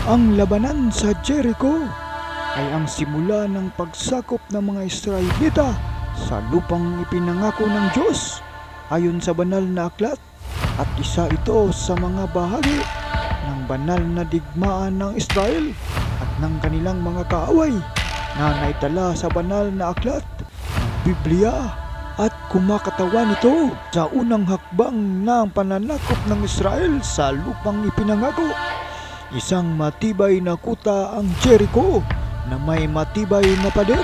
Ang labanan sa Jericho ay ang simula ng pagsakop ng mga Israelita sa lupang ipinangako ng Diyos ayon sa banal na aklat, at isa ito sa mga bahagi ng banal na digmaan ng Israel at ng kanilang mga kaaway na naitala sa banal na aklat ng Biblia, at kumakatawan ito sa unang hakbang ng pananakop ng Israel sa lupang ipinangako. Isang matibay na kuta ang Jericho na may matibay na pader.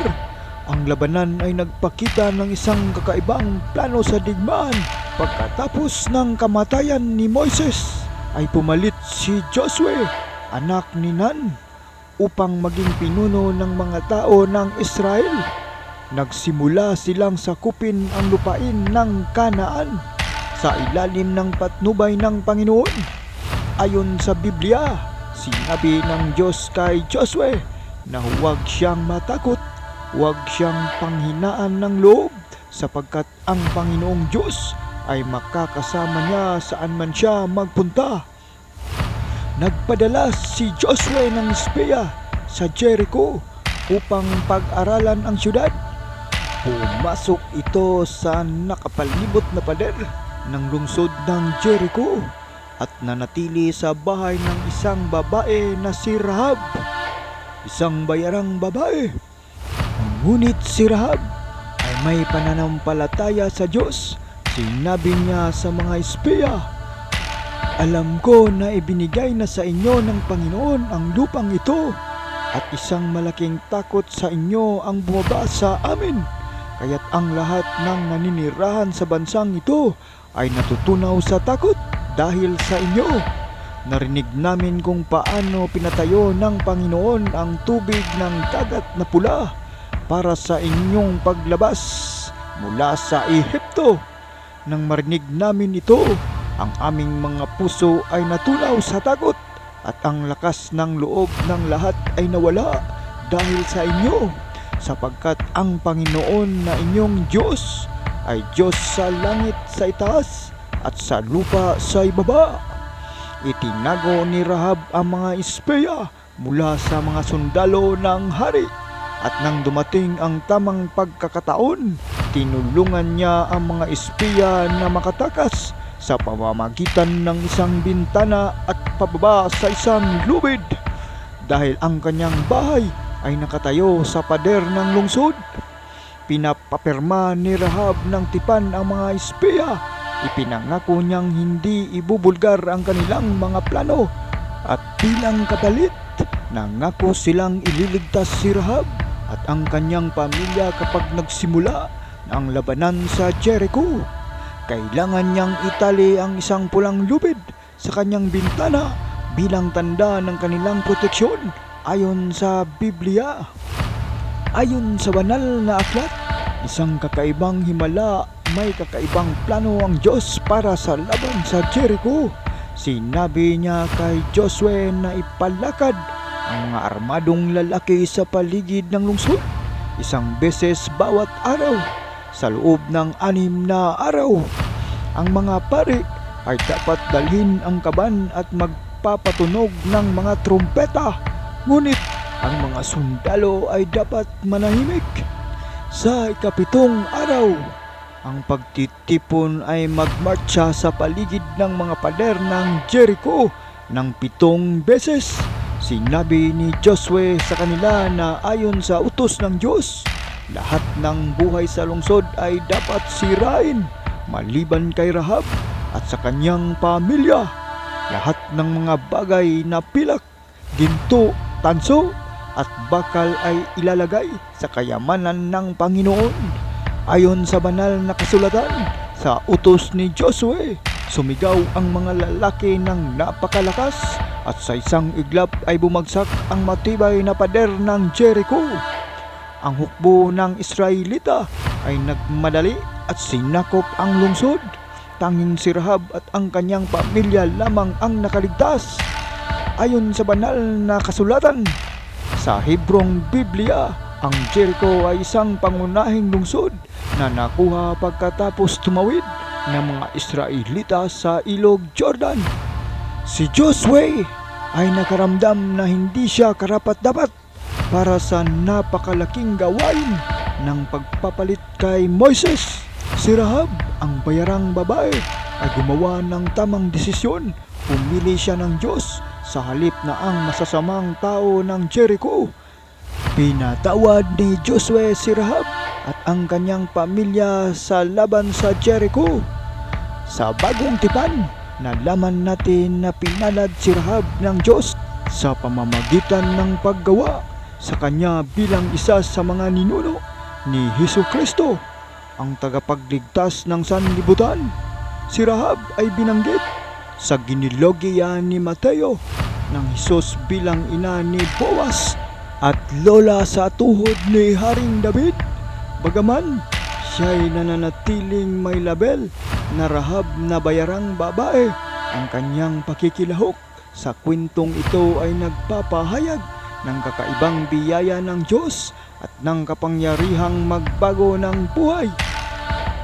Ang labanan ay nagpakita ng isang kakaibang plano sa digmaan. Pagkatapos ng kamatayan ni Moises ay pumalit si Josue, anak ni Nun, upang maging pinuno ng mga tao ng Israel. Nagsimula silang sakupin ang lupain ng Kanaan sa ilalim ng patnubay ng Panginoon. Ayon sa Biblia, sinabi ng Diyos kay Josue na huwag siyang matakot, huwag siyang panghinaan ng loob, sapagkat ang Panginoong Diyos ay makakasama niya saan man siya magpunta. Nagpadala si Josue ng espeya sa Jericho upang pag-aralan ang syudad. Pumasok ito sa nakapalibot na pader ng lungsod ng Jericho at nanatili sa bahay ng isang babae na si Rahab, isang bayarang babae. Ngunit si Rahab ay may pananampalataya sa Diyos. Sinabi niya sa mga espeya, "Alam ko na ibinigay na sa inyo ng Panginoon ang lupang ito, at isang malaking takot sa inyo ang bumaba sa amin. Kaya't ang lahat ng naninirahan sa bansang ito ay natutunaw sa takot dahil sa inyo. Narinig namin kung paano pinatayo ng Panginoon ang tubig ng dagat na pula para sa inyong paglabas mula sa Ehipto. Nang marinig namin ito, ang aming mga puso ay natunaw sa takot, at ang lakas ng loob ng lahat ay nawala dahil sa inyo, sapagkat ang Panginoon na inyong Diyos ay Diyos sa langit sa itaas at sa lupa sa ibaba." Itinago ni Rahab ang mga espeya mula sa mga sundalo ng hari, at nang dumating ang tamang pagkakataon, tinulungan niya ang mga espeya na makatakas sa pamamagitan ng isang bintana at pababa sa isang lubid, dahil ang kanyang bahay ay nakatayo sa pader ng lungsod. Pinapapirma ni Rahab ng tipan ang mga espeya. Ipinangako niyang hindi ibubulgar ang kanilang mga plano, at bilang kapalit, nangako silang ililigtas si Rahab at ang kanyang pamilya kapag nagsimula ang labanan sa Jericho. Kailangan niyang itali ang isang pulang lubid sa kanyang bintana bilang tanda ng kanilang proteksyon ayon sa Biblia. Ayon sa banal na aklat, isang kakaibang himala, may kakaibang plano ang Diyos para sa laban sa Jericho. Sinabi niya kay Josue na ipalakad ang mga armadong lalaki sa paligid ng lungsod isang beses bawat araw. Sa loob ng 6 na araw, ang mga pari ay dapat dalhin ang kaban at magpapatunog ng mga trumpeta, ngunit ang mga sundalo ay dapat manahimik. Sa ika-7 araw, ang pagtitipon ay magmarcha sa paligid ng mga pader ng Jericho ng 7 beses. Sinabi ni Josue sa kanila na ayon sa utos ng Diyos, lahat ng buhay sa lungsod ay dapat sirain, maliban kay Rahab at sa kanyang pamilya. Lahat ng mga bagay na pilak, ginto, tanso at bakal ay ilalagay sa kayamanan ng Panginoon. Ayon sa banal na kasulatan, sa utos ni Josue, sumigaw ang mga lalaki ng napakalakas, at sa isang iglap ay bumagsak ang matibay na pader ng Jericho. Ang hukbo ng Israelita ay nagmadali at sinakop ang lungsod. Tanging si Rahab at ang kanyang pamilya lamang ang nakaligtas. Ayon sa banal na kasulatan, sa Hebrong Biblia, ang Jericho ay isang pangunahing lungsod na nakuha pagkatapos tumawid ng mga Israelita sa ilog Jordan. Si Josue ay nakaramdam na hindi siya karapat-dapat para sa napakalaking gawain ng pagpapalit kay Moises. Si Rahab, ang bayarang babae, ay gumawa ng tamang desisyon. Pumili siya ng Diyos sa halip na ang masasamang tao ng Jericho. Pinatawad ni Josue si Rahab at ang kanyang pamilya sa laban sa Jericho. Sa bagong tipan, nalaman natin na pinalad si Rahab ng Diyos sa pamamagitan ng paggawa sa kanya bilang isa sa mga ninuno ni Hesukristo, ang tagapagligtas ng sanlibutan. Si Rahab ay binanggit sa genealogiya ni Mateo ng Hesus bilang ina ni Boaz at lola sa tuhod ni Haring David. Bagaman siya'y nananatiling may label na Rahab na bayarang babae, ang kanyang pakikilahok sa kwentong ito ay nagpapahayag ng kakaibang biyaya ng Diyos at ng kapangyarihang magbago ng buhay.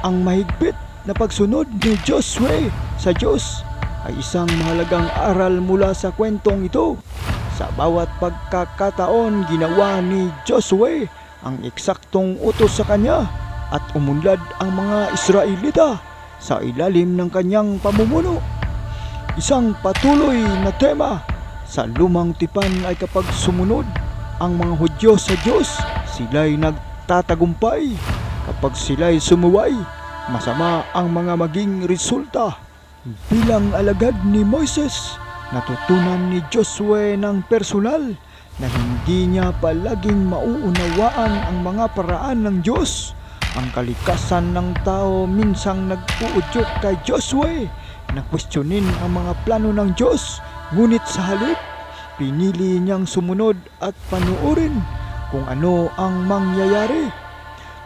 Ang mahigpit na pagsunod ni Josue sa Diyos ay isang mahalagang aral mula sa kwentong ito. Sa bawat pagkakataon, ginawa ni Josue ang eksaktong utos sa kanya at umunlad ang mga Israelita sa ilalim ng kanyang pamumuno. Isang patuloy na tema sa lumang tipan ay kapag sumunod ang mga Hudyo sa Diyos, sila'y nagtatagumpay. Kapag sila'y sumuway, masama ang mga maging resulta. Bilang alagad ni Moises, natutunan ni Josue ng personal na hindi niya palaging mauunawaan ang mga paraan ng Diyos. Ang kalikasan ng tao minsang nag-uudyok kay Josue na kwestiyonin ang mga plano ng Diyos, ngunit sa halip, pinili niyang sumunod at panuorin kung ano ang mangyayari.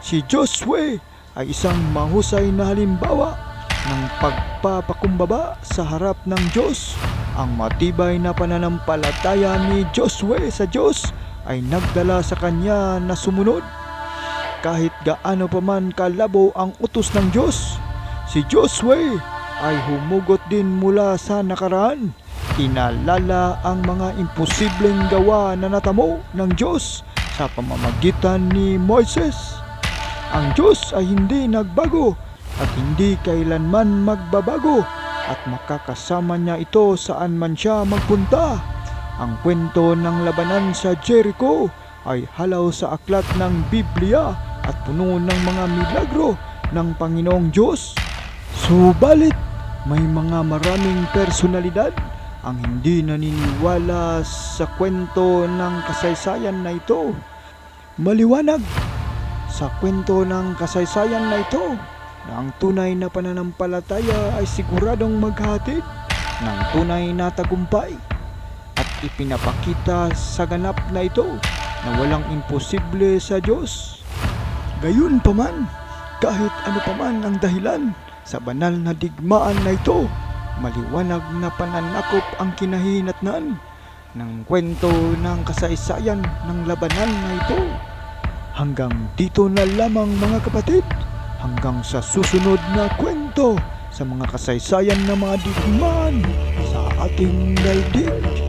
Si Josue ay isang mahusay na halimbawa ng pagpapakumbaba sa harap ng Diyos. Ang matibay na pananampalataya ni Josue sa Diyos ay nagdala sa kanya na sumunod. Kahit gaano pa man kalabo ang utos ng Diyos, si Josue ay humugot din mula sa nakaraan. Inalala ang mga imposibleng gawa na natamo ng Diyos sa pamamagitan ni Moises. Ang Diyos ay hindi nagbago at hindi kailanman magbabago at makakasama niya ito saan man siya magpunta. Ang kwento ng labanan sa Jericho ay halaw sa aklat ng Biblia at puno ng mga milagro ng Panginoong Diyos. Subalit, may mga maraming personalidad ang hindi naniniwala sa kwento ng kasaysayan na ito. Maliwanag sa kwento ng kasaysayan na ito na ang tunay na pananampalataya ay siguradong maghatid ng tunay na tagumpay at ipinapakita sa ganap na ito na walang imposible sa Diyos. Gayun pa man, kahit ano pa man ang dahilan sa banal na digmaan na ito, maliwanag na pananakop ang kinahinatnan ng kwento ng kasaysayan ng labanan na ito. Hanggang dito na lamang mga kapatid, hanggang sa susunod na kwento sa mga kasaysayan ng mga digmaan sa ating daigdig.